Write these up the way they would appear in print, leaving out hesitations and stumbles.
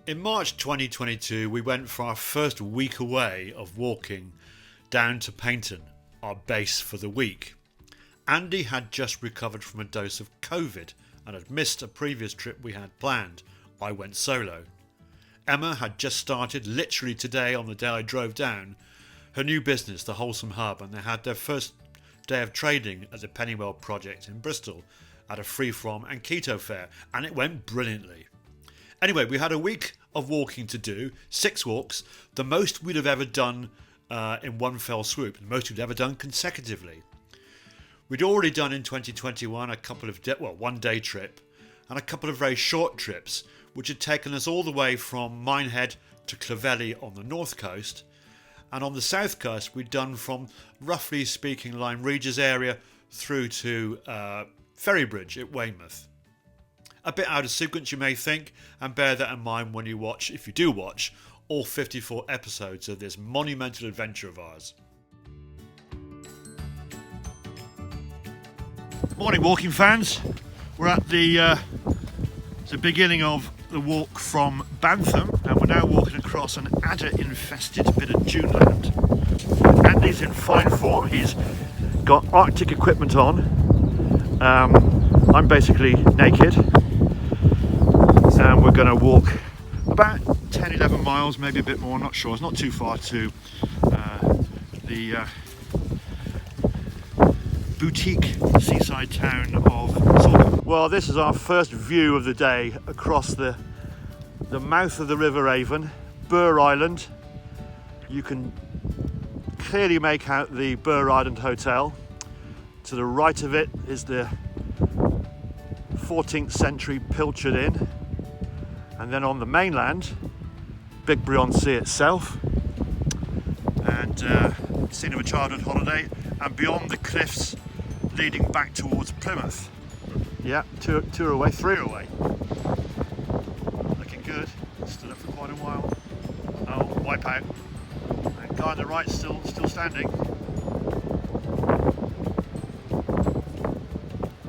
In March 2022, we went for our first week away of walking down to Paynton, our base for the week. Andy had just recovered from a dose of COVID and had missed a previous trip we had planned. I went solo. Emma had just started, literally today on the day I drove down, her new business, the Wholesome Hub, and they had their first day of trading at the Pennywell project in Bristol at a free-from and keto fair, and it went brilliantly. Anyway, we had a week of walking to do, 6 walks, the most we'd have ever done in one fell swoop, the most we'd ever done consecutively. We'd already done in 2021 a couple of one day trip and a couple of very short trips, which had taken us all the way from Minehead to Clovelly on the north coast, and on the south coast we'd done from, roughly speaking, Lyme Regis area through to Ferrybridge at Weymouth. A bit out of sequence, you may think, and bear that in mind when you watch, if you do watch, all 54 episodes of this monumental adventure of ours. Morning, walking fans. We're at the beginning of the walk from Bantham, and we're now walking across an adder-infested bit of duneland. Andy's in fine form. He's got Arctic equipment on. I'm basically naked. And we're going to walk about 10-11 miles, maybe a bit more, not sure. It's not too far to the boutique seaside town of Salcombe. Well, this is our first view of the day across the mouth of the River Avon, Burr Island. You can clearly make out the Burr Island Hotel. To the right of it is the 14th century Pilchard Inn. And then on the mainland, Big Brion Sea itself, and scene of a childhood holiday, and beyond the cliffs leading back towards Plymouth. Yeah, two are away, 3 are away. Looking good, stood up for quite a while. Oh, wipe out. And guy on the right still standing.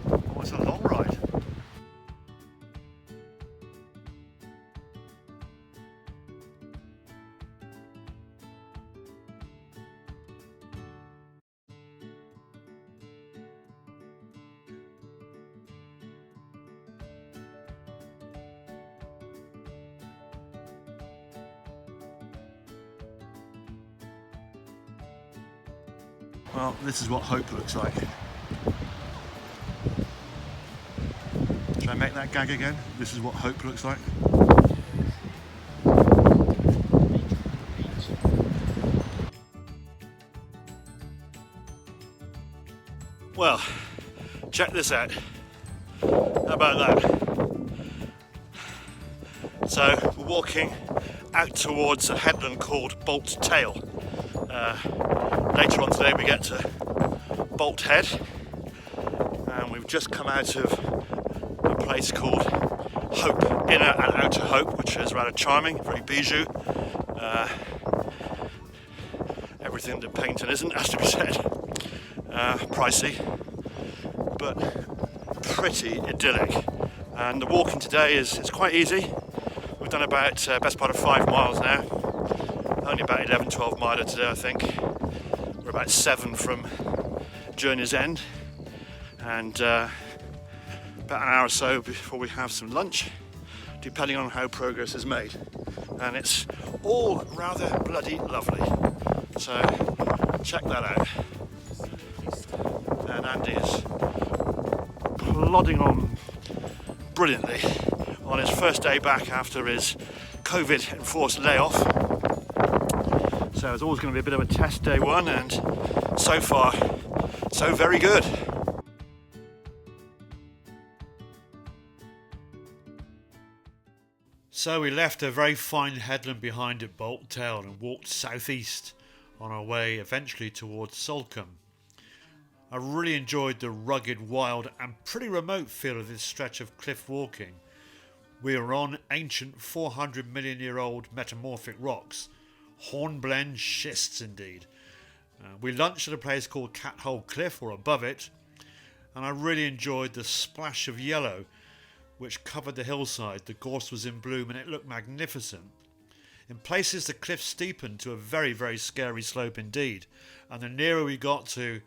Oh, it's a long ride. Well, this is what hope looks like. Should I make that gag again? This is what hope looks like. Well, check this out. How about that? So, we're walking out towards a headland called Bolt Tail. Later on today we get to Bolt Head, and we've just come out of a place called Hope, Inner and Outer Hope, which is rather charming, very bijou. Everything that Paynton isn't, has to be said. Pricey, but pretty idyllic. And the walking today is quite easy. We've done about best part of 5 miles now. Only about 11-12 miler today, I think. We're about 7 from Journey's End, and about an hour or so before we have some lunch, depending on how progress is made. And it's all rather bloody lovely. So check that out. And Andy is plodding on brilliantly on his first day back after his COVID enforced layoff. So it's always going to be a bit of a test day one, and so far, so very good. So we left a very fine headland behind at Bolt Tail and walked southeast on our way eventually towards Salcombe. I really enjoyed the rugged, wild and pretty remote feel of this stretch of cliff walking. We are on ancient 400 million year old metamorphic rocks, hornblende schists indeed. We lunched at a place called Cathole Cliff, or above it, and I really enjoyed the splash of yellow which covered the hillside. The gorse was in bloom and it looked magnificent. In places the cliff steepened to a very, very scary slope indeed, and the nearer we got to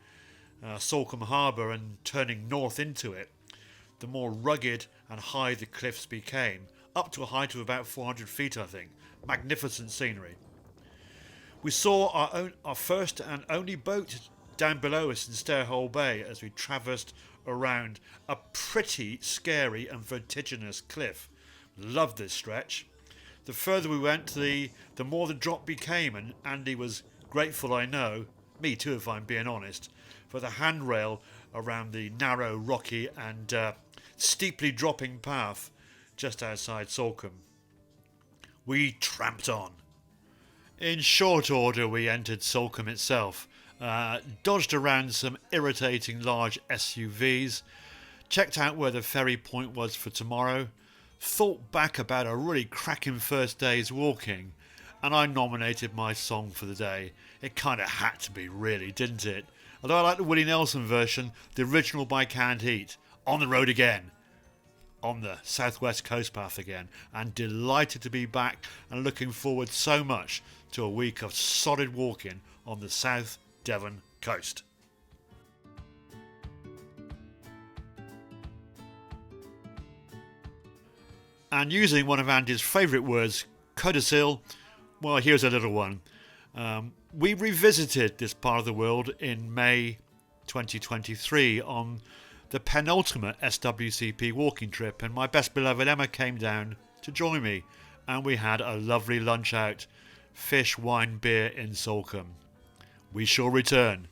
Salcombe Harbour and turning north into it, the more rugged and high the cliffs became, up to a height of about 400 feet I think. Magnificent scenery. We saw our first and only boat down below us in Stairhole Bay as we traversed around a pretty scary and vertiginous cliff. Loved this stretch. The further we went, the more the drop became, and Andy was grateful, I know, me too if I'm being honest, for the handrail around the narrow, rocky and steeply dropping path just outside Salcombe. We tramped on. In short order we entered Salcombe itself, dodged around some irritating large SUVs, checked out where the ferry point was for tomorrow, thought back about a really cracking first day's walking, and I nominated my song for the day. It kind of had to be, really, didn't it? Although I like the Willie Nelson version, the original by Canned Heat. On the road again. On the southwest coast path again, and delighted to be back and looking forward so much to a week of solid walking on the South Devon coast. And using one of Andy's favourite words, codicil, well, here's a little one. We revisited this part of the world in May 2023 on the penultimate SWCP walking trip, and my best beloved Emma came down to join me, and we had a lovely lunch out, fish, wine, beer in Salcombe. We shall return.